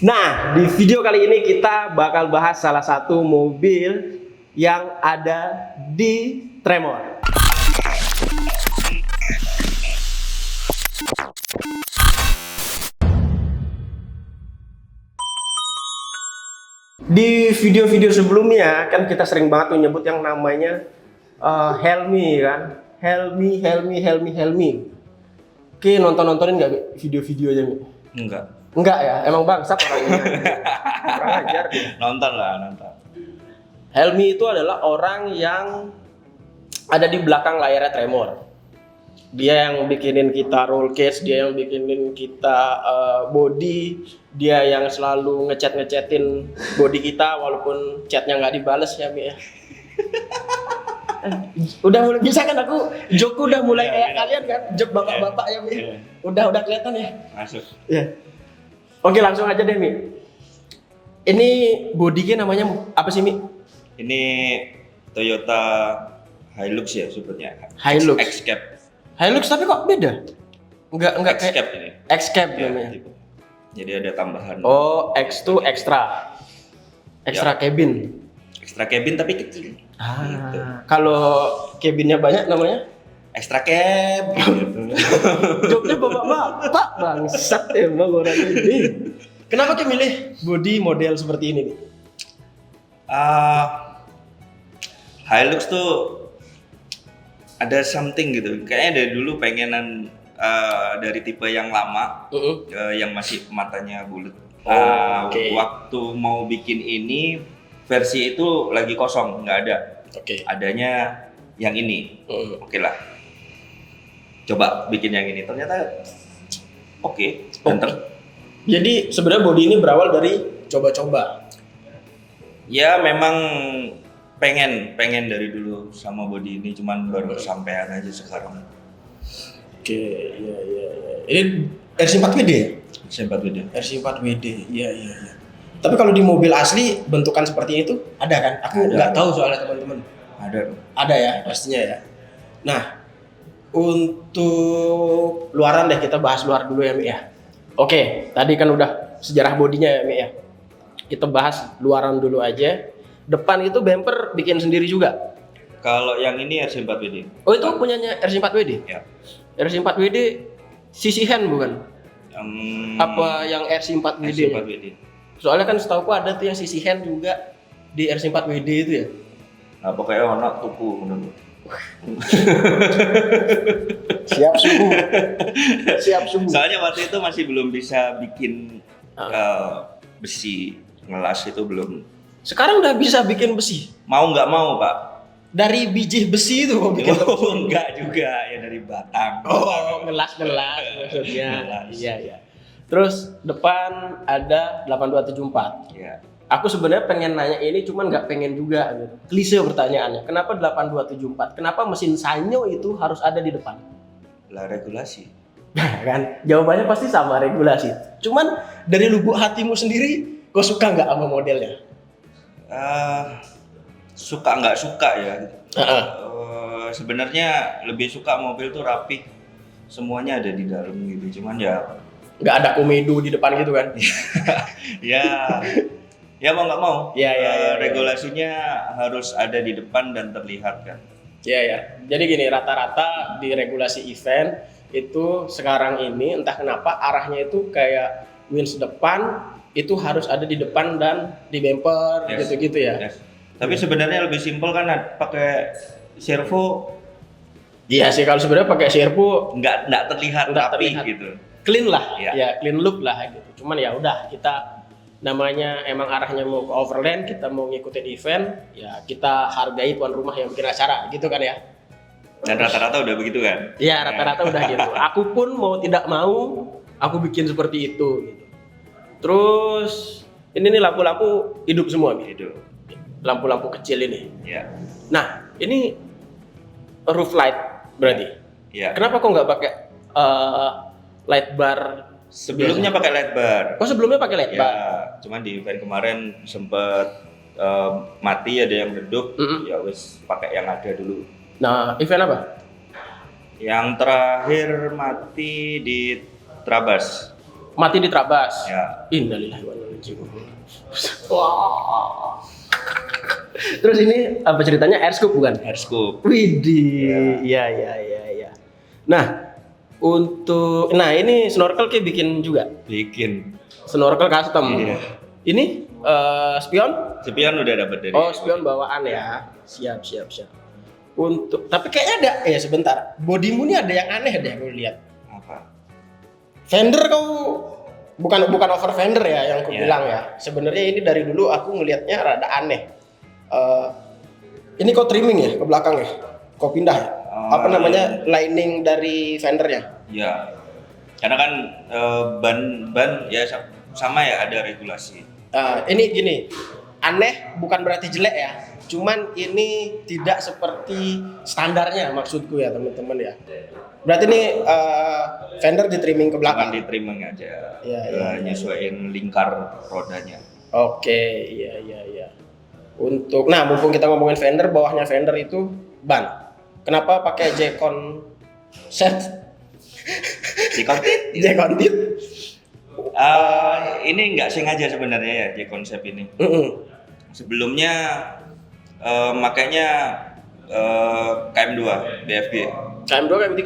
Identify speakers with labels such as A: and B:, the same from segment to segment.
A: Nah, di video kali ini kita bakal bahas salah satu mobil yang ada di Tremor. Di video-video sebelumnya kan kita sering banget tuh nyebut yang namanya Helmi kan. Helmi. Oke, nontonin nggak video-videonya, Mi? Enggak ya, emang bangsat orangnya. Kurang ajar dia.
B: Nonton.
A: Helmi itu adalah orang yang ada di belakang layarnya Tremor. Dia yang bikinin kita roll cage, dia yang bikinin kita body, dia yang selalu ngechatin body kita walaupun chatnya nggak dibales ya, Mi ya. Udah mulai bisa kan aku joke udah mulai kayak kalian kan, joke bapak-bapak ya, Mi. Udah kelihatan ya.
B: Masuk.
A: Ya. Oke, langsung aja deh, Mi. Ini bodinya namanya apa sih, Mi?
B: Ini Toyota Hilux ya sebutnya.
A: Hilux.
B: X-Cab.
A: Hilux tapi kok beda? Enggak
B: X-Cab
A: kayak
B: ini.
A: X-Cab
B: Ya,
A: namanya.
B: gitu. Jadi ada tambahan.
A: Oh, X itu extra. Extra cabin.
B: Extra cabin tapi kecil. Gitu.
A: Kalau cabinnya banyak namanya?
B: Extra cab. Gitu.
A: Joknya bapak-bapak bangsat emang orang ini. Kenapa kayak milih body model seperti ini nih?
B: Hilux tuh ada something gitu. Kayaknya dari dulu pengenan dari tipe yang lama, yang masih matanya bulat.
A: Oke.
B: Waktu mau bikin ini versi itu lagi kosong, nggak ada.
A: Oke.
B: Adanya yang ini. Oke lah. Coba bikin yang ini. Ternyata oke, ganteng.
A: Jadi sebenarnya body ini berawal dari coba-coba.
B: Ya memang pengen dari dulu sama body ini, cuman baru kesampaian aja sekarang.
A: Oke, iya. Ini RC4WD ya?
B: Sempat beda.
A: RC4WD, iya. Tapi kalau di mobil asli bentukan seperti itu ada kan? Aku nggak tahu soalnya teman-teman. Ada ya pastinya ya. Nah, untuk luaran deh kita bahas luar dulu ya, Mi ya. Oke, tadi kan udah sejarah bodinya ya, Mi ya. Kita bahas luaran dulu aja. Depan itu bumper bikin sendiri juga.
B: Kalau yang ini RC4WD.
A: Oh, itu punyanya RC4WD?
B: Ya.
A: RC4WD sisihan bukan? Apa yang RC4WD?
B: RC4WD.
A: Soalnya kan setahu aku ada tuh yang sisihan juga di RC4WD itu ya.
B: Nah, pokoknya ono tuku menurut.
A: Siap subuh.
B: Soalnya waktu itu masih belum bisa bikin besi ngelas itu belum.
A: Sekarang udah bisa bikin besi.
B: Mau nggak mau, Pak.
A: Dari biji besi itu kok bikin.
B: Oh, enggak juga ya, dari batang.
A: Oh, ngelas maksudnya.
B: Ngelas.
A: Iya. Terus depan ada 8274.
B: Iya.
A: Aku sebenarnya pengen nanya ini cuman nggak pengen juga gitu. Klise pertanyaannya. Kenapa 8274? Kenapa mesin Sanyo itu harus ada di depan?
B: Lah regulasi.
A: Nah, kan jawabannya pasti sama, regulasi. Cuman dari lubuk hatimu sendiri, kau suka nggak sama modelnya?
B: Suka nggak suka ya. Sebenarnya lebih suka mobil tuh rapi, semuanya ada di dalam gitu. Cuman ya
A: Nggak ada komedo di depan gitu kan?
B: ya mau nggak mau.
A: Ya.
B: Regulasinya harus ada di depan dan terlihat kan.
A: Ya. Jadi gini, rata-rata di regulasi event itu sekarang ini entah kenapa arahnya itu kayak winch depan itu harus ada di depan dan di bumper gitu-gitu ya.
B: Yes. Tapi sebenarnya lebih simpel kan pakai servo.
A: Iya sih, kalau sebenarnya pakai servo
B: nggak terlihat rapi gitu.
A: Clean lah,
B: ya
A: clean look lah gitu. Cuman ya udah, kita namanya emang arahnya mau ke overland, kita mau ngikutin event, ya kita hargai tuan rumah yang bikin acara gitu kan ya.
B: Dan rata-rata udah begitu kan?
A: Iya, rata-rata udah gitu. Aku pun mau tidak mau, aku bikin seperti itu gitu. Terus ini nih lampu-lampu hidup semua nih.
B: Hidup.
A: Lampu-lampu kecil ini.
B: Iya.
A: Nah, ini roof light berarti.
B: Iya.
A: Kenapa kok nggak pakai light bar?
B: Sebelumnya pakai light bar.
A: Oh, sebelumnya pakai light bar.
B: Ya, cuman di event kemarin sempet mati, ada yang redup. Ya wes pakai yang ada dulu.
A: Nah, event apa?
B: Yang terakhir mati di Trabas.
A: Mati di Trabas.
B: Ya.
A: Innalillahi wa inna ilaihi. anjing. Wah. Terus ini apa ceritanya? Air scoop bukan?
B: Air scoop.
A: Widih, ya. Nah, ini snorkel kayak bikin juga.
B: Bikin.
A: Snorkel custom.
B: Iya.
A: Ini spion?
B: Spion udah dapat dari.
A: Oh, spion bawaan ya. Siap. Tapi kayaknya ada sebentar. Bodimu ini ada yang aneh deh gue lihat.
B: Apa?
A: Fender kau bukan over fender ya yang aku
B: Yeah.
A: bilang ya. Sebenarnya ini dari dulu aku ngelihatnya rada aneh. Ini kau trimming ya ke belakang ya? Kau pindah ya? Apa namanya lining dari fendernya?
B: Ya. Karena kan ban ya sama ya ada regulasi.
A: Ini gini, aneh bukan berarti jelek ya. Cuman ini tidak seperti standarnya maksudku ya teman-teman ya. Berarti ini fender di trimming ke belakang.
B: Di trimming aja.
A: Iya.
B: Nyesuaiin lingkar rodanya.
A: Oke, iya. Mumpung kita ngomongin fender, bawahnya fender itu ban. Kenapa pakai J-Con set? J-Con tip?
B: Ini nggak sengaja sebenarnya ya J-Konsep ini. Sebelumnya makanya KM2 BFG.
A: KM2, KM3?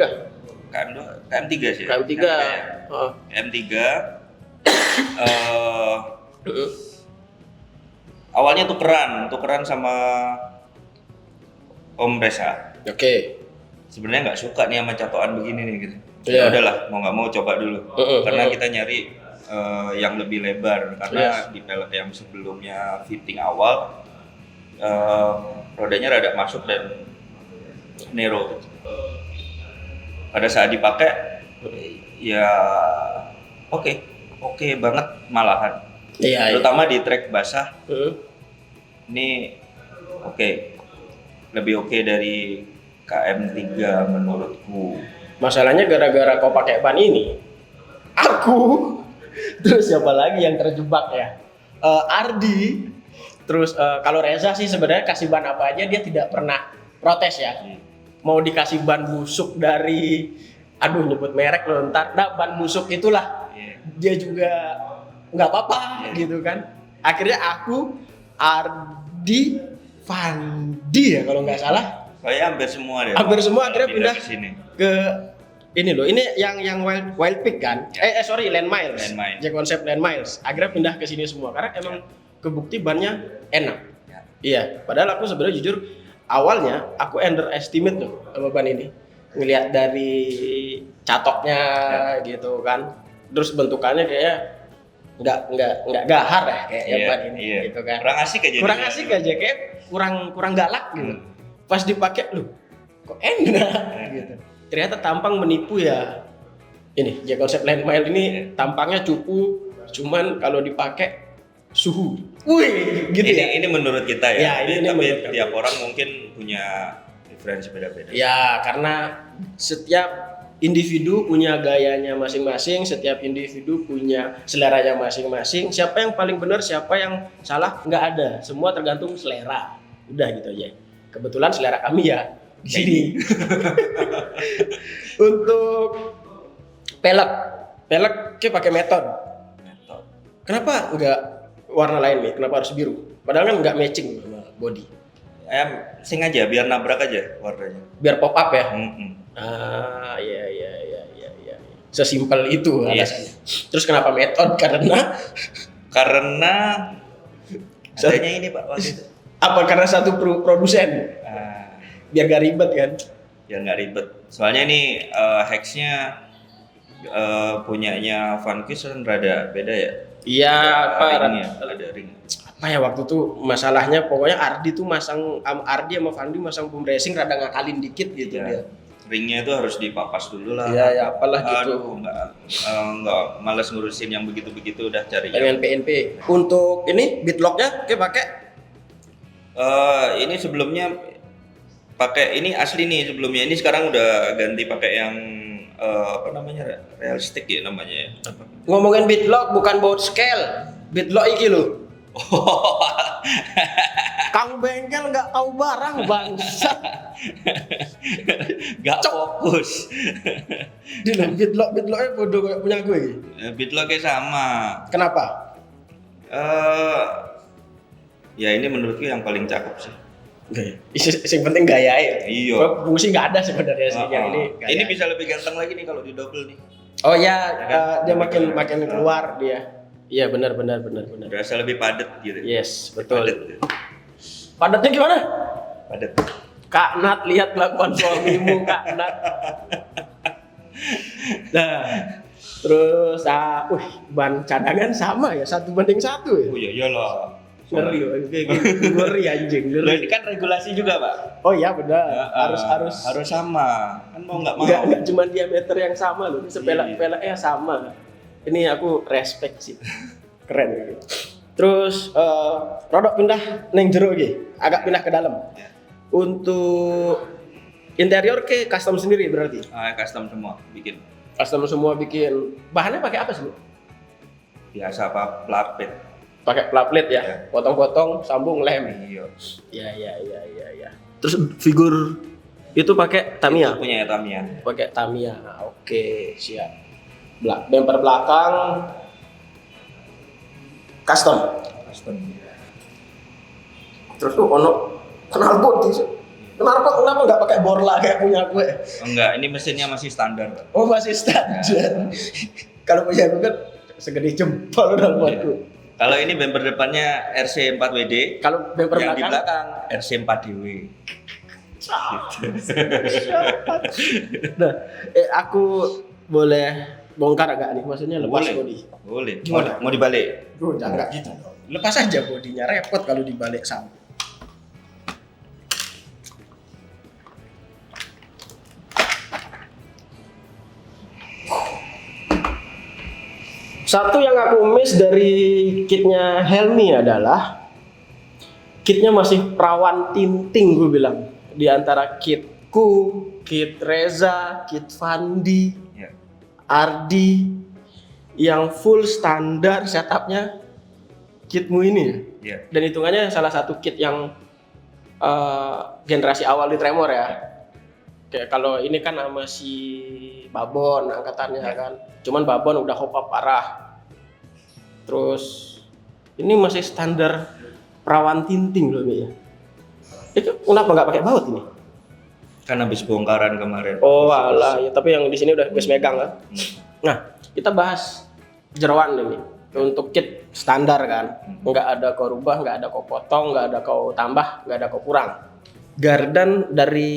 B: KM3 sih.
A: KM3.
B: KM3 awalnya tukeran sama Om Reza.
A: Oke.
B: Sebenarnya nggak suka nih sama catokan begini nih gitu.
A: Iya.
B: Ya udahlah, mau nggak mau coba dulu. Karena kita nyari yang lebih lebar karena di pelek yang sebelumnya fitting awal rodanya rada masuk dan narrow. Pada saat dipakai ya oke banget malahan.
A: Iya.
B: Terutama di track basah. Ini lebih oke dari KM3 menurutku.
A: Masalahnya gara-gara kau pakai ban ini, aku terus siapa lagi yang terjebak ya? Ardi. Terus kalau Reza sih sebenarnya kasih ban apa aja dia tidak pernah protes ya. Mau dikasih ban busuk dari nyebut merek loh ntar, ban busuk itulah. Dia juga nggak apa-apa gitu kan. Akhirnya aku, Ardi, Fandi ya kalau nggak salah.
B: Kayaknya hampir semua deh.
A: Hampir semua akhirnya pindah
B: ke sini.
A: Ke ini loh, ini yang Wild Peak kan? Sorry, Land Miles. J-Konsep Land Miles. Akhirnya pindah ke sini semua karena emang kebukti bannya enak.
B: Ya.
A: Iya, padahal aku sebenarnya jujur awalnya aku underestimate tuh sama ban ini. Ngelihat dari catoknya gitu kan. Terus bentukannya kayak nggak gahar ya kayak ban ini gitu kan.
B: Kurang asik aja
A: kayak kurang galak gitu. Pas dipakai loh kok enak gitu. Ternyata tampang menipu ya. Ini J-Konsep Land Mile ini tampangnya cupu, cuman kalau dipakai suhu. Wih, gitu
B: ini menurut kita ya.
A: Ya, ini
B: tapi
A: menurut
B: tiap orang mungkin punya referensi beda-beda.
A: Ya, karena setiap individu punya gayanya masing-masing, setiap individu punya seleranya masing-masing. Siapa yang paling benar, siapa yang salah, nggak ada. Semua tergantung selera. Udah gitu aja. Kebetulan selera kami ya di sini. Untuk pelek kita pakai metode. Kenapa nggak warna lain nih? Kenapa harus biru? Padahal kan nggak matching sama body.
B: Sengaja biar nabrak aja warnanya.
A: Biar pop up ya.
B: Iya.
A: Iya. Sesimpel itu alasannya. Terus kenapa metode? Karena
B: adanya ini Pak waktu itu.
A: Apa karena satu produsen? Biar gak ribet kan?
B: Biar nggak ribet. Soalnya ini hexnya punyanya Vanquish kan rada beda ya.
A: Iya,
B: ada ring.
A: Apa ya waktu itu masalahnya pokoknya Ardi sama Fandi masang pump racing rada ngakalin dikit gitu dia.
B: Ringnya itu harus dipapas dulu lah.
A: Iya, apalah gitu.
B: Enggak malas ngurusin yang begitu-begitu, udah cari
A: dengan PNP. Untuk ini bitlocknya kayak pakai
B: ini sebelumnya pakai ini asli nih sebelumnya, ini sekarang udah ganti pakai yang apa namanya, realistik ya namanya.
A: Ngomongin bitlock bukan boat scale, bitlock iki lho. Kang bengkel nggak tahu barang bangsat.
B: Nggak fokus.
A: Bitlocknya bodoh kayak punya gue gitu.
B: Bitlocknya sama.
A: Kenapa?
B: Ya ini menurutku yang paling cakep sih.
A: Yang penting gaya ya.
B: Iya.
A: Fungsi nggak ada sebenarnya sih yang ini. Gaya.
B: Ini bisa lebih ganteng lagi nih kalau di double nih.
A: Oh ya, dia makin keluar dia. Iya benar.
B: Berasa lebih padat gitu.
A: Yes, betul. Padatnya gimana?
B: Padat.
A: Kak Nat, lihat kelakuan suamimu, Kak Nat. Nah, terus ban cadangan sama ya, 1:1 ya.
B: Oh iya iyalah.
A: Ngeri anjing,
B: Loh,
A: ngeri.
B: ini kan regulasi juga, Pak.
A: Oh iya benar,
B: harus sama. Kan mau nggak mau.
A: Enggak cuma diameter yang sama loh, sepelek-peleknya sama. Ini aku respect sih. Keren gitu. Terus rodok pindah neng jero iki, agak pindah ke dalam.
B: Ya. Untuk
A: Interior ke custom sendiri berarti.
B: Custom semua bikin.
A: Custom semua bikin. Bahannya pakai apa sih, Bu?
B: Biasa apa plate.
A: Pakai plate ya.
B: Ya.
A: Potong-potong, sambung, lem.
B: Iya.
A: Ya. Terus figur itu pakai Tamiya.
B: Itu punya Tamiya.
A: Pakai Tamiya. Oke, siap. Bumper belakang custom. Terus tuh ono knalpot sih. Kenapa nggak pakai Borla kayak punya gue?
B: Enggak, ini mesinnya masih standar, Pak.
A: Oh masih standar. Kalau punya gue kan segede jempol knalpotku.
B: Kalau ini bumper depannya RC4WD.
A: Kalau bumper
B: yang di
A: belakang
B: belakang RC4DW.
A: Nah, aku boleh bongkar agak nih, maksudnya lepas bodi.
B: Boleh.
A: Gimana?
B: Mau dibalik?
A: Bro, jangan gitu. Lepas aja bodinya, repot kalau dibalik sama. Satu yang aku miss dari kitnya Helmi adalah kitnya masih perawan tinting, gue bilang. Di antara kitku, kit Reza, kit Fandi,
B: Ya.
A: Ardi, yang full standar setupnya kitmu ini.
B: Ya.
A: Dan hitungannya salah satu kit yang generasi awal di Tremor ya. Kayak kalau ini kan sama si Babon angkatannya kan. Cuman Babon udah hop up parah. Terus ini masih standar perawan tinting loh ya. Itu kenapa nggak pakai baut ini?
B: Kan habis bongkaran kemarin.
A: Oh alah, ya tapi yang di sini udah base megang kan. Nah, kita bahas jeroan ini. Untuk kit standar kan, nggak ada kau rubah, nggak ada kau potong, nggak ada kau tambah, nggak ada kau kurang. Gardan dari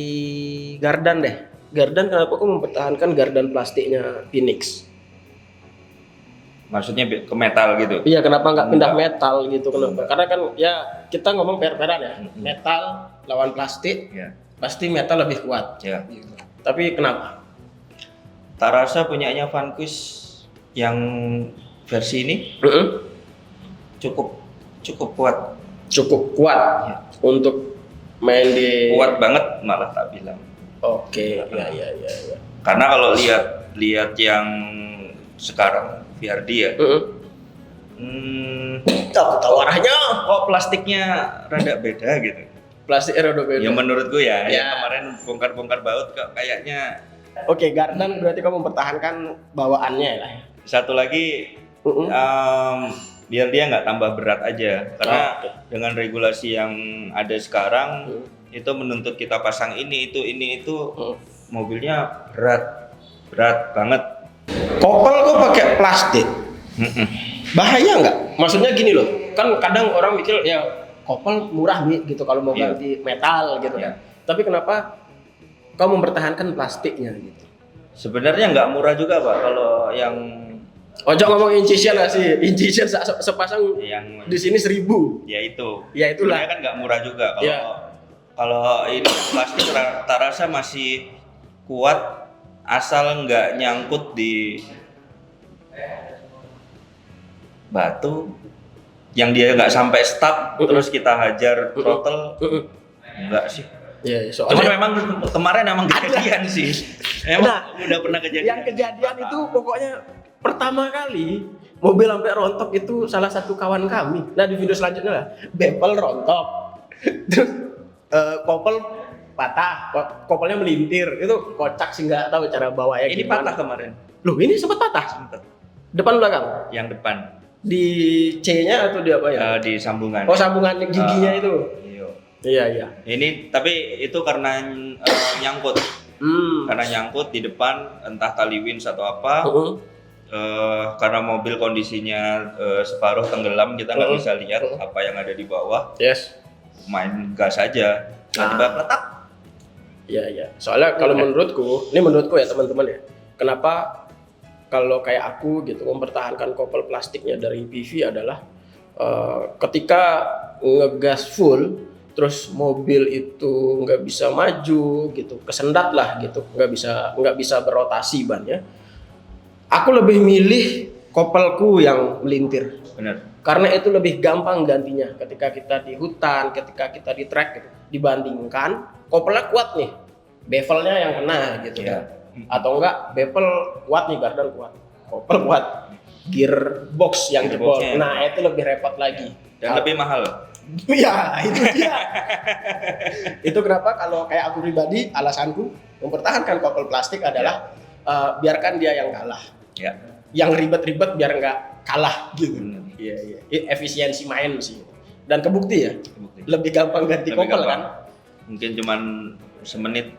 A: Gardan deh. Gardan kenapa kau mempertahankan gardan plastiknya Phoenix?
B: Maksudnya ke metal gitu.
A: Iya, kenapa nggak pindah
B: Enggak.
A: metal gitu? Kenapa?
B: Enggak.
A: Karena kan ya kita ngomong per-peran ya. Metal lawan plastik,
B: Ya.
A: pasti metal lebih kuat.
B: Ya.
A: Tapi kenapa?
B: Tak rasa punyanya Vanquish yang versi ini cukup kuat.
A: Cukup kuat
B: Ya.
A: untuk main di.
B: Kuat banget malah tak bilang.
A: Oke, ya.
B: Karena kalau lihat yang sekarang VRD ya.
A: Tahu arahnya.
B: Kok plastiknya rada beda gitu.
A: Plastik rada beda.
B: Ya menurutku ya,
A: Ya.
B: yang kemarin bongkar-bongkar baut kok kayaknya.
A: Oke, Gardan berarti kamu mempertahankan bawaannya lah ya.
B: Satu lagi biar dia nggak tambah berat aja, karena dengan regulasi yang ada sekarang itu menuntut kita pasang ini itu mobilnya berat banget.
A: Kopel kok pakai plastik. Bahaya nggak? Maksudnya gini loh, kan kadang orang mikir ya kopel murah nih gitu kalau mau
B: Iya.
A: ganti metal gitu kan. Tapi kenapa kau mempertahankan plastiknya gitu?
B: Sebenarnya nggak murah juga Pak kalau yang
A: Ojo ngomong incision lah sih, incision sepasang di sini 1.000.
B: ya itu.
A: Ya itulah.
B: Sebenarnya kan nggak murah juga kalau
A: Ya.
B: kalau ini plastik tak rasa masih kuat asal nggak nyangkut di batu yang dia nggak sampai stuck terus kita hajar throttle enggak sih.
A: Iya,
B: Cuman
A: soalnya
B: memang kemarin emang kejadian sih. Emang udah pernah kejadian.
A: yang kejadian itu pokoknya pertama kali mobil sampai rontok itu salah satu kawan kami. Nah di video selanjutnya lah, bempel rontok, terus kopel patah, kopelnya melintir, itu kocak sih nggak tahu cara bawanya
B: Ini
A: gimana.
B: patah kemarin.
A: Loh ini sempat patah,
B: Sempet.
A: depan belakang.
B: Yang depan.
A: Di C-nya atau di apa ya?
B: Di sambungan.
A: Oh, sambungan giginya itu.
B: Iya.
A: Iya.
B: Ini tapi itu karena nyangkut. Karena nyangkut di depan, entah tali winch atau apa. Karena mobil kondisinya separuh tenggelam, kita nggak bisa lihat apa yang ada di bawah.
A: Yes.
B: Main gas aja, tiba-tiba letak.
A: Iya. Soalnya kalau menurutku ya teman-teman ya, kenapa kalau kayak aku gitu mempertahankan kopel plastiknya dari PV adalah ketika ngegas full, terus mobil itu nggak bisa maju gitu, kesendat lah gitu, nggak bisa berotasi bannya. Aku lebih milih kopelku yang melintir.
B: Benar.
A: Karena itu lebih gampang gantinya ketika kita di hutan, ketika kita di trek gitu. Dibandingkan kopelnya kuat nih, bevelnya yang kena gitu kan. Atau enggak bevel kuat nih, gardan kuat, kopel kuat, gearbox yang jebol. Nah, itu lebih repot lagi.
B: Dan lebih mahal.
A: Ya, itu dia. Itu kenapa kalau kayak aku pribadi, alasanku mempertahankan kopel plastik adalah biarkan dia yang kalah.
B: Ya.
A: Yang ribet-ribet biar nggak kalah gitu. Iya. Efisiensi main sih. Dan kebukti ya. Lebih gampang ganti kopel kan.
B: Mungkin cuman semenit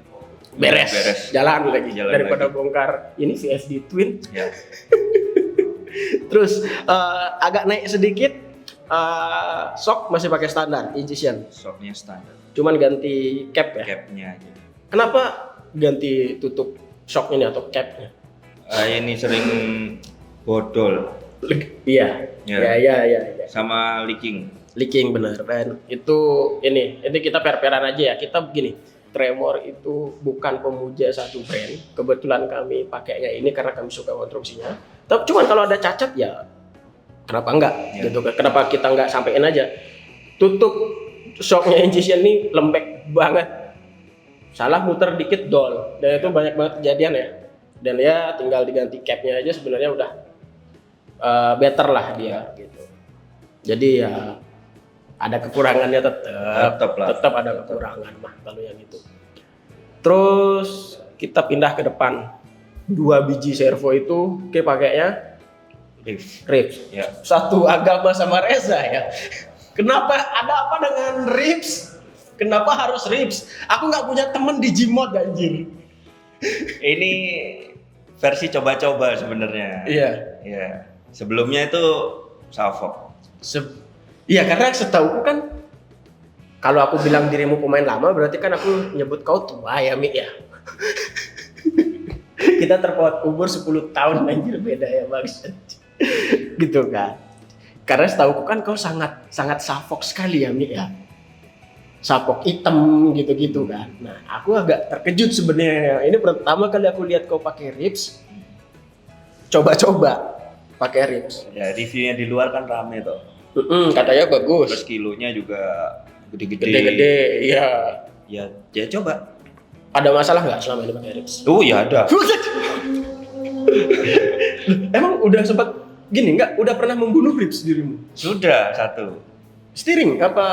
A: beres. Jalan lagi daripada bongkar ini VSD Twin.
B: Ya.
A: Terus agak naik sedikit, shock masih pakai standar injection.
B: Shocknya standar.
A: Cuman ganti cap ya.
B: Capnya aja.
A: Kenapa ganti tutup shock ini atau capnya?
B: Ini sering bodol.
A: Iya.
B: Sama leaking
A: bener. Dan itu ini kita per-peran aja ya. Kita begini, Tremor itu bukan pemuja satu brand. Kebetulan kami pakainya ini karena kami suka konstruksinya. Tapi cuman kalau ada cacat ya kenapa enggak gitu kan. Kenapa kita enggak sampein aja. Tutup shocknya injection ini lembek banget. Salah muter dikit dol. Dan itu banyak banget kejadian ya. Dan ya tinggal diganti capnya aja sebenarnya udah better lah dia gitu. Jadi ya ada kekurangannya tetap ada kekurangan mah kalau yang itu. Terus kita pindah ke depan. 2 biji servo itu pakainya Rips.
B: Ya.
A: Satu agama sama Reza ya. Kenapa ada apa dengan Rips? Kenapa harus Rips? Aku nggak punya temen di Gmod anjir.
B: Ini versi coba-coba sebenarnya. Iya. Sebelumnya itu Savok.
A: Iya, karena setauku kan kalau aku bilang dirimu pemain lama berarti kan aku nyebut kau tua ya, Mik ya. Kita terpaut umur 10 tahun anjir, beda ya maksud. Gitu kan. Karena setauku kan kau sangat Savok sekali ya, Mik ya. Savok hitam gitu-gitu kan. Nah, aku agak terkejut sebenarnya. Ini pertama kali aku lihat kau pakai Rips. Coba-coba pakai Rips.
B: Ya, reviewnya di luar kan rame toh.
A: Katanya bagus.
B: Terus kilonya juga gede-gede.
A: Gede-gede, iya.
B: Ya coba.
A: Ada masalah nggak selama ini pakai Rips?
B: Oh ya ada.
A: Emang udah sempat gini nggak? Udah pernah membunuh Rips dirimu?
B: Sudah satu.
A: Steering apa?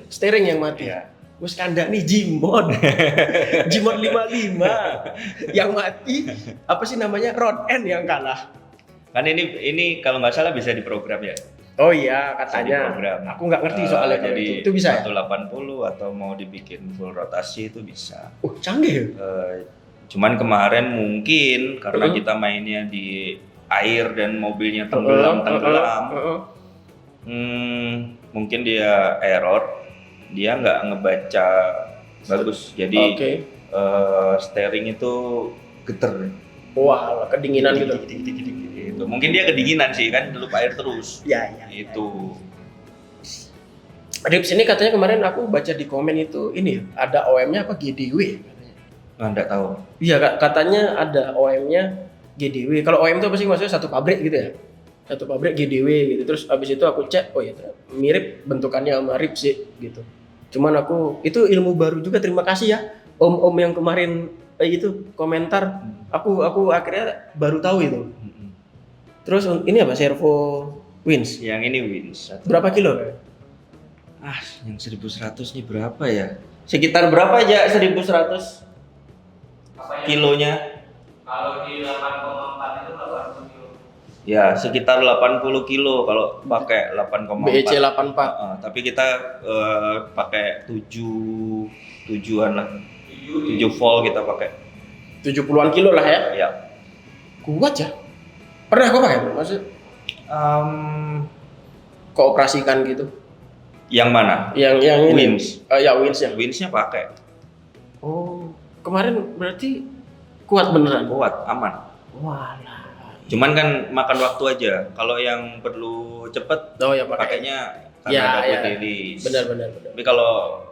A: Steering yang mati.
B: Ya.
A: Gue skandal nih Gmod 55 yang mati apa sih namanya Rod N yang kalah.
B: Kan ini kalau nggak salah bisa diprogram ya.
A: Oh iya katanya. Aku nggak ngerti soalnya
B: jadi
A: itu bisa
B: 180 atau mau dibikin full rotasi itu bisa.
A: Canggih.
B: Cuman kemarin mungkin karena kita mainnya di air dan mobilnya tenggelam. Mungkin dia error. Dia nggak ngebaca bagus, jadi steering itu geter.
A: Wah, kedinginan gitu.
B: Mungkin dia kedinginan sih kan, lup air terus.
A: Ya.
B: Itu.
A: Rips ini katanya kemarin aku baca di komen itu ini ada OM-nya apa GDW katanya.
B: Nggak tahu.
A: Iya katanya ada OM-nya GDW. Kalau OM itu apa sih maksudnya satu pabrik gitu ya? Satu pabrik GDW gitu. Terus abis itu aku cek, oh ya mirip bentukannya sama Rips sih gitu. Cuman aku itu ilmu baru juga, terima kasih ya om yang kemarin itu komentar. Aku akhirnya baru tahu itu. Terus ini apa servo winch?
B: Yang ini winch.
A: Berapa kilo?
B: Yang 1100 nih berapa ya?
A: Sekitar berapa aja 1100
B: kilonya?
C: Kalau di 8,4 itu 800 kilo.
B: Ya sekitar 80 kilo kalau pakai 8,4.
A: BEC 84.
B: Tapi kita pakai 7-an lah. 7 volt kita pakai.
A: 70-an kilo lah ya.
B: Ya.
A: Kuat ya. Pernah kau pakai? Maksud kooperasikan gitu.
B: Yang mana?
A: Yang ini.
B: Wins.
A: Ya Wins ya.
B: Winsnya pakai.
A: Oh, kemarin berarti kuat beneran.
B: Kuat, aman.
A: Walah.
B: Cuman kan makan waktu aja. Kalau yang perlu cepet,
A: Oh ya
B: pakainya karena
A: Ya,
B: ada
A: ya.
B: rilis.
A: Benar.
B: Tapi kalau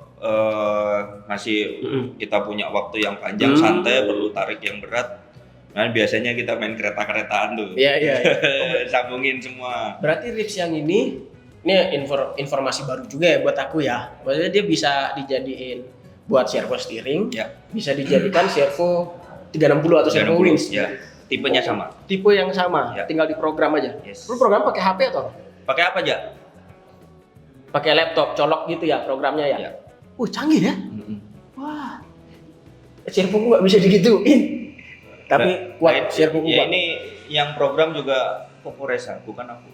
B: masih kita punya waktu yang panjang, santai, perlu tarik yang berat, nah biasanya kita main kereta-keretaan tuh.
A: Iya.
B: Sambungin semua.
A: Berarti Rips yang ini informasi baru juga ya buat aku ya. Maksudnya dia bisa dijadiin buat servo steering,
B: Ya.
A: bisa dijadikan servo 360 atau servo
B: 360,
A: Wins.
B: ya. Tipenya sama.
A: Tipe yang sama,
B: Ya.
A: tinggal diprogram aja.
B: Yes.
A: Lu program pakai HP atau
B: Pakai apa aja?
A: pakai laptop, colok gitu ya programnya ya?
B: Ya.
A: Canggih ya? Wah, servo gua nggak bisa digituin. Tapi kuat servo gua.
B: Ya ini yang program juga Poporesa, bukan aku.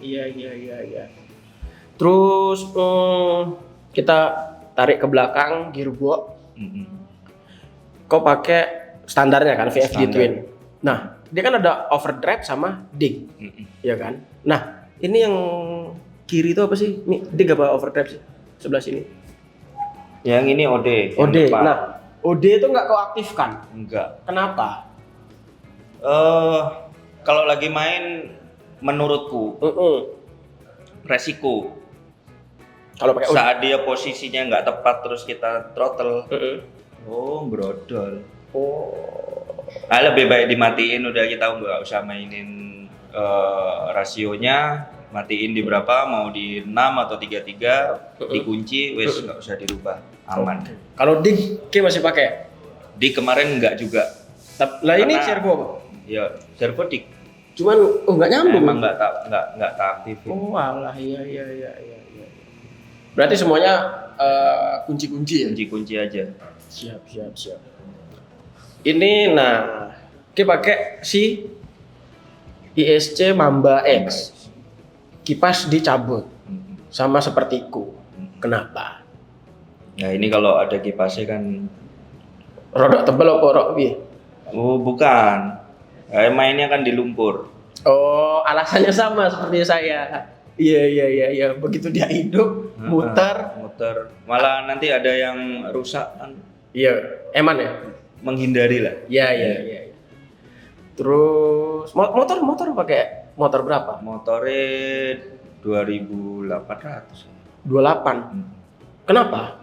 A: Iya. Terus kita tarik ke belakang gearbox. Kau pakai standarnya kan VFD
B: Standar.
A: Twin. Nah, dia kan ada overdrive sama dig, ya kan? Nah, ini yang kiri itu apa sih? Ini dig apa overdrive sih? Sebelah sini.
B: Yang ini OD. yang
A: OD.
B: depan.
A: Nah, OD itu nggak kau aktifkan.
B: Enggak.
A: Kenapa?
B: Kalau lagi main, menurutku resiko.
A: Kalau pakai OD.
B: Saat dia posisinya nggak tepat terus kita throttle, brodol. Lebih baik dimatiin, udah kita nggak usah mainin rasionya, matiin di berapa, mau di 6 atau 33, dikunci, wes nggak usah dirubah, aman.
A: Kalau dig masih pakai.
B: Di kemarin nggak juga.
A: Lah ini
B: Karena-
A: servo apa?
B: Ya servo dik.
A: Cuman nggak nyambung.
B: Emang nggak tak aktifin.
A: Alah, iya. Berarti semuanya kunci-kunci ya?
B: Kunci aja.
A: Siap. Ini kita pakai si ISC Mamba X. Kipas dicabut sama sepertiku. Kenapa?
B: Nah ini kalau ada kipasnya kan.
A: Rodok tebal apa rodok piye?
B: Oh bukan. Mainnya kan di lumpur.
A: Oh, alasannya sama seperti saya. Iya. Begitu dia hidup, muter.
B: Malah nanti ada yang rusak kan.
A: Iya, eman ya?
B: Menghindari lah.
A: Iya. Terus motor pakai motor berapa?
B: Motornya 2.800.
A: 28. Kenapa?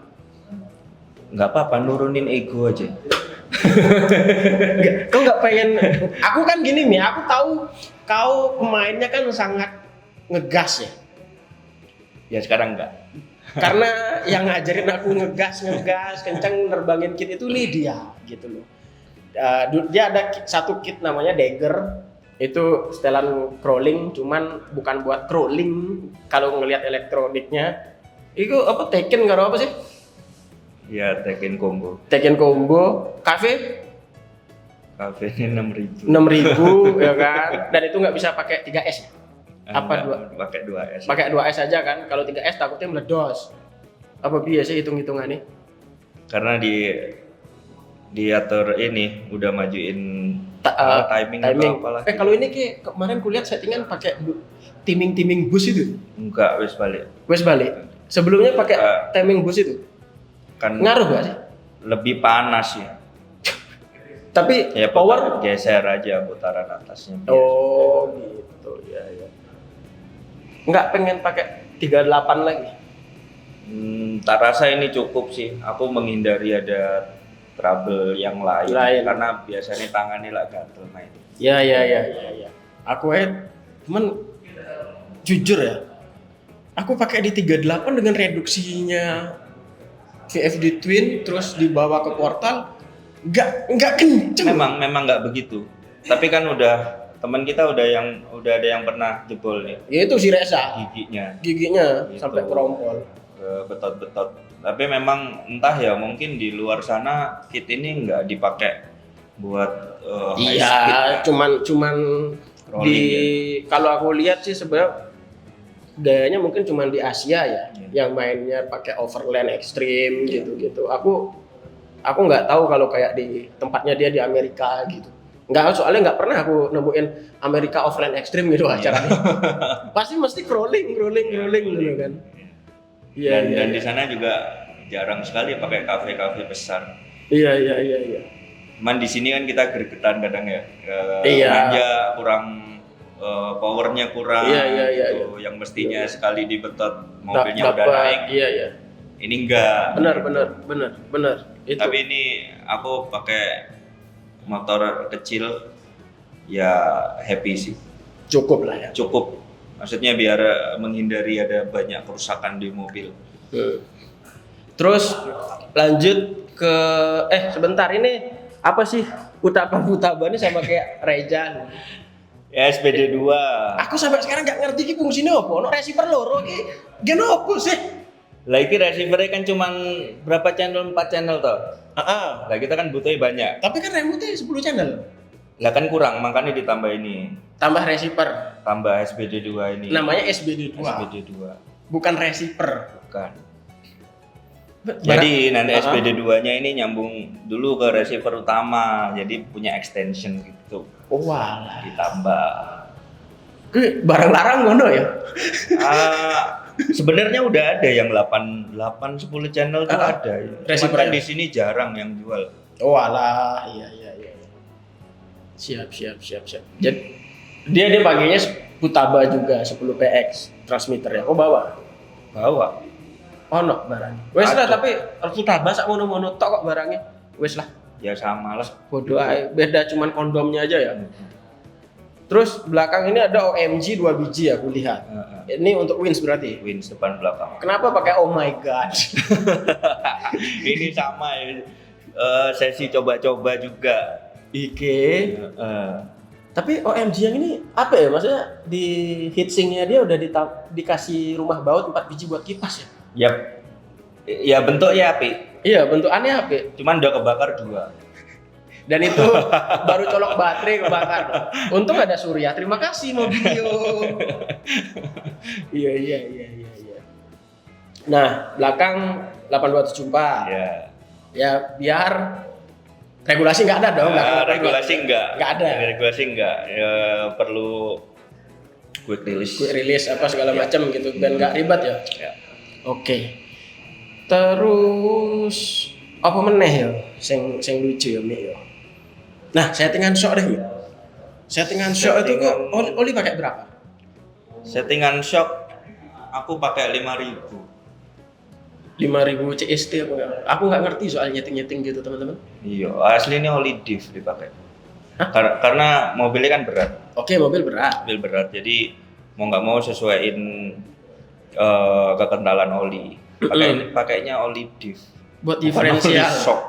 B: Nggak apa-apa, nurunin ego aja.
A: Kau nggak pengen? Aku kan gini nih, aku tahu kau pemainnya kan sangat ngegas ya.
B: Ya sekarang enggak.
A: Karena yang ngajarin aku ngegas kencang nerbangin kit itu Lydia gitu loh. Dia ada satu kit namanya Dagger, itu setelan crawling, cuman bukan buat crawling. Kalau ngelihat elektroniknya itu apa, Tekken karo apa sih?
B: Ya Tekken combo.
A: Tekken combo cafe
B: Kafenya 6.000.
A: 6.000 ya kan, dan itu nggak bisa pakai 3S ya? Apa
B: Pakai 2S.
A: Pakai 2S aja kan, kalau 3S takutnya meledos. Apa biasa hitung-hitungannya?
B: Karena diatur ini udah majuin timing atau apalah.
A: Kalau ini kemarin kulihat settingan pakai timing bus itu.
B: Enggak, wes balik.
A: Wes balik. Sebelumnya pakai timing bus itu.
B: Kan
A: Ngaruh gak sih?
B: lebih panas ya.
A: Tapi
B: Ya
A: power
B: geser aja putaran atasnya.
A: oh gitu ya. Nggak pengen pakai 38 lagi.
B: Tak rasa ini cukup sih. Aku menghindari ada trouble yang lain. Karena biasanya tangannya lah gatel main.
A: Ya. Aku cuman jujur ya. Aku pakai di 38 dengan reduksinya VFD Twin terus dibawa ke portal nggak kenceng.
B: Memang nggak begitu. Tapi kan teman kita udah ada yang pernah jebol nih.
A: Ya itu si Reza.
B: Giginya
A: Giginya
B: Gitu.
A: sampai kerompol.
B: Betot-betot. Tapi memang entah ya, mungkin di luar sana kit ini nggak dipakai buat high speed
A: Iya,
B: ya.
A: cuman
B: Rolling,
A: kalau aku lihat sih sebenarnya gayanya mungkin cuma di Asia ya, yang mainnya pakai overland ekstrim gitu-gitu. Aku nggak tahu kalau kayak di tempatnya dia di Amerika gitu. Soalnya nggak pernah aku nemuin Amerika offline ekstrim gitu acaranya. Pasti mesti crawling gitu kan.
B: Dan di sana juga jarang sekali pakai kafe-kafe besar.
A: Iya.
B: Cuman di sini kan kita gregetan kadang ya.
A: Iya.
B: Manja kurang, powernya kurang.
A: Iya.
B: Yang mestinya sekali dibetot mobilnya udah
A: Dapat,
B: naik.
A: Iya.
B: Ini enggak.
A: Benar. Itu.
B: Tapi ini aku pakai motor kecil ya happy sih.
A: Cukup lah ya.
B: Cukup. Maksudnya biar menghindari ada banyak kerusakan di mobil.
A: Terus lanjut ke sebentar, ini apa sih Futaba ini sama kayak Rejan?
B: Ya SPD 2.
A: Aku sampai sekarang nggak ngerti ki fungsinya apa. Ono receiver loro ki gen opo sih?
B: Lah iki receiver-nya kan cuman berapa channel? 4 channel toh.
A: Heeh.
B: Lah kita kan butuhnya banyak.
A: Tapi kan remote-nya 10 channel.
B: Lah kan kurang, makanya ditambah ini.
A: Tambah receiver.
B: Tambah SPD 2 ini.
A: Namanya SBD 2.
B: SPD 2.
A: Bukan receiver.
B: Bukan. Jadi nanti SPD 2-nya ini nyambung dulu ke receiver utama. Jadi punya extension gitu.
A: Oh walah.
B: Ditambah.
A: Ki barang larang ngono ya?
B: Sebenarnya udah ada yang 8 10 channel tuh ada. Cuman kan di sini jarang yang jual.
A: Oh walah, iya. Siap. Jadi dia pakainya Futaba juga 10 PX transmitter ya. Oh bawa. Ono barang. Wes lah, tapi Futaba sak mono-mono tok kok barangnya. Wes lah.
B: Ya sama lah.
A: Bodoh aja. Beda cuman kondomnya aja ya. Terus belakang ini ada OMG 2 biji aku lihat. Ini untuk Wins berarti.
B: Wins depan belakang.
A: Kenapa pakai oh my god?
B: Ini sama ya. Sesi coba-coba juga.
A: Ike. Tapi OMG yang ini apa ya? Maksudnya di heatsinknya dia udah dikasih rumah baut 4 biji buat kipas ya?
B: Yap. Ya bentuknya api.
A: Iya, bentukannya apa?
B: Cuman udah kebakar 2.
A: Dan itu baru colok baterai kebakar. Untung ada Surya. Terima kasih Mobilio. Iya. Nah, belakang 8274.
B: Ya.
A: Ya biar regulasi nggak ada dong.
B: Regulasi enggak.
A: Nggak ada.
B: Regulasi enggak. Ya, perlu quick release
A: apa segala macam gitu dan nggak ribet ya. Oke. Terus apa meneh ya? Sing lucu ya Mik ya. Nah, settingan shock deh. Settingan shock itu kok Oli pakai berapa?
B: Settingan shock aku pakai 5.000.
A: 5.000 CST apa enggak? Aku nggak ngerti soal nyeting gitu teman-teman.
B: Iya, aslinya oli diff dipakai. Karena mobilnya kan berat.
A: Oke, mobil berat.
B: Jadi mau nggak mau sesuaiin kekentalan oli. Pakainya oli diff.
A: Buat diferensial.
B: Oli shock.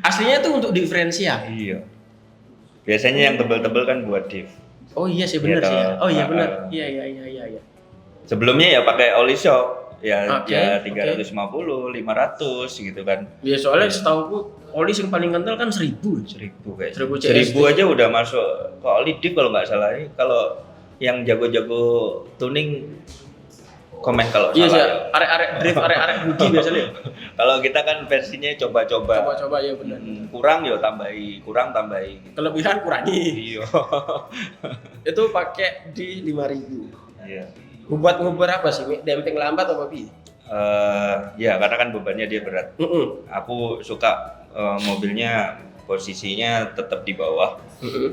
A: Aslinya itu untuk diferensial.
B: Iya. Biasanya yang tebel-tebel kan buat diff.
A: Oh iya sih benar sih. Ya. Oh iya benar. Iya.
B: Sebelumnya ya pakai oli shock. Ya 350, 500 gitu kan.
A: Ya soalnya setahuku oli yang paling kental kan 1.000
B: kayak.
A: 1.000
B: aja udah masuk ke oli diff kalau nggak salah. Kalau yang jago-jago tuning komen kalau
A: iya,
B: salah.
A: Iya, arek-arek drift, arek-arek budi biasanya.
B: Kalau kita kan versinya coba-coba.
A: Coba-coba ya benar.
B: Kurang ya tambahi, gitu.
A: Kelebihan kurangi.
B: Iya.
A: Itu pakai di 5.000.
B: Iya.
A: Nguber apa sih? Damping lambat apa bi?
B: Ya karena kan bebannya dia berat. Aku suka mobilnya posisinya tetap di bawah,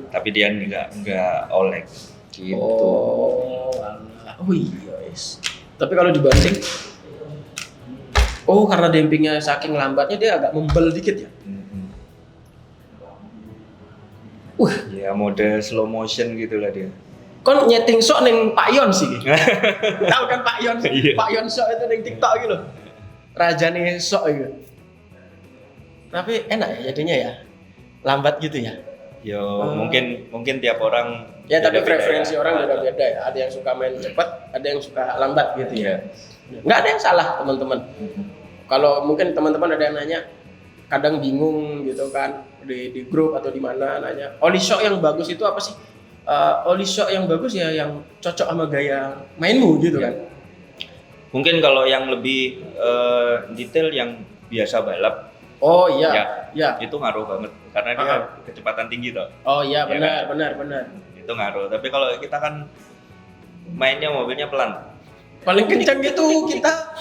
B: tapi dia nggak oleng. Gitu.
A: Oh iya guys. Tapi kalau dibanting, karena dampingnya saking lambatnya dia agak membel dikit ya.
B: Ya mode slow motion gitulah dia.
A: Kon nyeting sok neng Pak Yon sih. Tahu kan Pak Yon?
B: Iya.
A: Pak Yon sok itu neng TikTok gitu. Rajane sok gitu. Tapi enak ya jadinya ya. Lambat gitu ya.
B: Yo mungkin tiap orang
A: ya tapi preferensi orang beda-beda ya. Ada yang suka main cepat, ada yang suka lambat gitu ya. Nggak ada yang salah teman-teman. Kalau mungkin teman-teman ada yang nanya, kadang bingung gitu kan di grup atau di mana nanya, oli shock yang bagus itu apa sih? oli shock yang bagus ya, yang cocok sama gaya mainmu gitu kan.
B: Mungkin kalau yang lebih detail yang biasa balap,
A: Oh iya, ya.
B: itu ngaruh banget karena dia kecepatan tinggi toh.
A: Oh iya,
B: Ya
A: benar.
B: Itu ngaruh. Tapi kalau kita kan mainnya mobilnya pelan.
A: Paling kencang gitu kita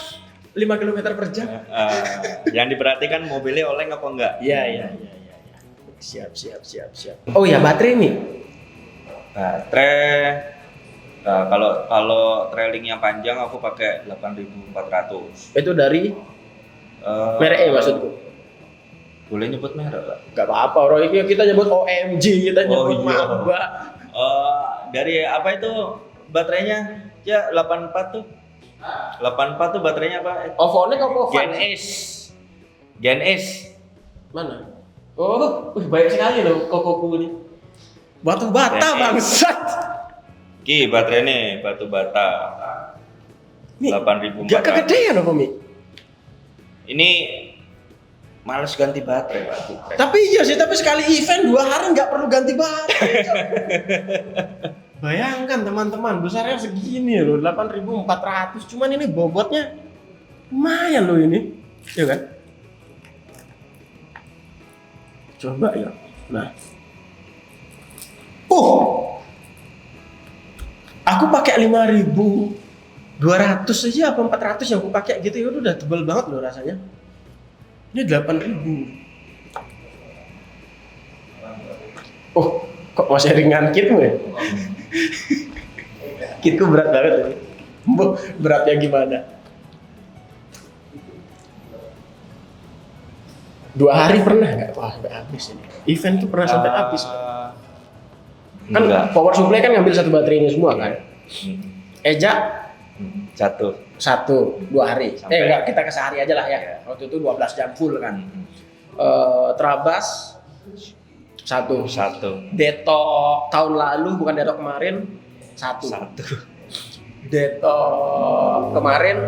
A: 5 km per jam.
B: Yang diperhatikan mobilnya oleng apa enggak?
A: Iya. Siap. Oh ya, baterai nih.
B: Baterai. Nah, kalau trailingnya panjang aku pakai 8400.
A: Itu dari merek maksudku.
B: Boleh nyebut merek, Pak?
A: Gak apa-apa, orang ini kita nyebut OMG, kita nyebut Mamba.
B: Dari apa itu baterainya? Ya 84 tuh. 84 tuh baterainya apa?
A: Ovonic apa Van?
B: Gen S.
A: Mana? Oh, banyak sekali loh kokoku ini. Batu bata bangsat.
B: Ki baterai nih, batu bata. 8.400.
A: Gak kegedean apa Mi?
B: Ini males ganti baterai, Pak.
A: Tapi iya sih, tapi sekali event 2 hari nggak perlu ganti baterai. Bayangkan teman-teman, besarnya segini loh, 8.400. Cuman ini bobotnya lumayan loh ini, ya kan? Coba ya. Nah, aku pakai 5.200 aja apa 400 yang aku pakai gitu ya udah tebal banget loh rasanya. Ini 8.000. Oh, kok masih ringan kitmu ya? Kitku berat banget ya. Beratnya gimana? 2 hari pernah nggak? Wah, sampai habis ini. Event tuh pernah sampai habis. Kan
B: enggak.
A: power supply kan ngambil satu baterai ini semua kan? Eja
B: Satu.
A: 2 hari.
B: Sampai-
A: Enggak, kita ke sehari aja lah ya. Waktu itu 12 jam full kan. Trabas 1. Deto tahun lalu bukan Deto kemarin 1. Deto kemarin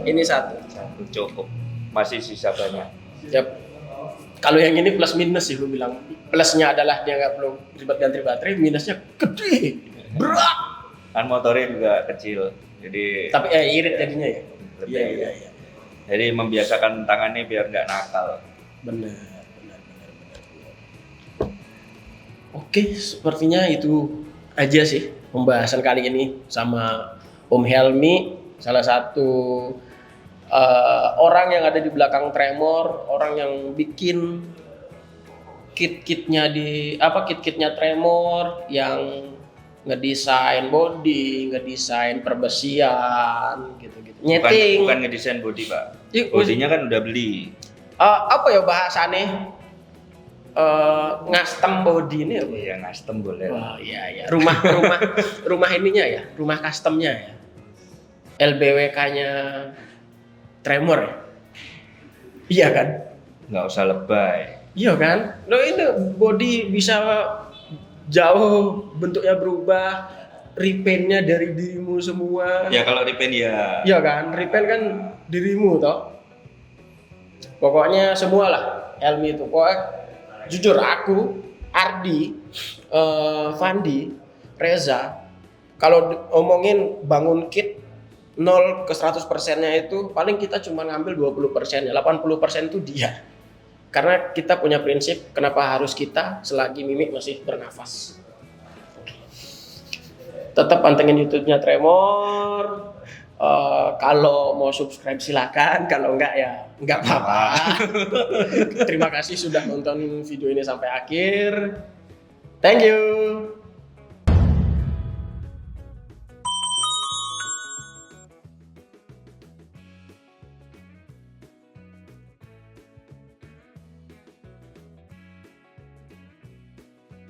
A: ini 1.
B: Cukup. Masih sisa banyak.
A: Yap. Kalau yang ini plus minus sih gue bilang. Plusnya adalah dia nggak perlu ribet ganti baterai, minusnya gede, berat.
B: Kan motornya juga kecil. Jadi
A: Tapi irit jadinya ya.
B: lebih-
A: Iya.
B: Jadi membiasakan tangannya biar nggak nakal.
A: Benar. Oke, sepertinya itu aja sih pembahasan kali ini sama Om Helmi, salah satu orang yang ada di belakang Tremor, orang yang bikin kit-kitnya Tremor, yang ngedesain body, ngedesain perbesian, gitu-gitu. Nyeting.
B: Bukan ngedesain body, Pak.
A: Iya,
B: Bodinya kan udah beli.
A: Apa ya bahasannya? Ngastem body ini apa?
B: Iya, custom boleh.
A: Oh iya. Rumah ininya ya, rumah customnya ya. LBWK-nya Tremor ya. Iya kan?
B: Nggak usah lebay.
A: Iya kan? Lo ini body bisa jauh bentuknya berubah, repaint-nya dari dirimu semua.
B: Ya kalau repaint ya.
A: Iya kan? Repaint kan dirimu toh. Pokoknya semua lah Helmi itu. Pokoknya jujur aku, Ardi, Fandi, Reza, kalau omongin bangun kit 0 ke 100%-nya itu paling kita cuma ngambil 20%, 80% itu dia. Karena kita punya prinsip kenapa harus kita selagi Mimik masih bernafas. Tetap pantengin YouTube-nya Tremor. Kalau mau subscribe silakan, kalau enggak ya enggak apa-apa. Terima kasih sudah nonton video ini sampai akhir. Thank you.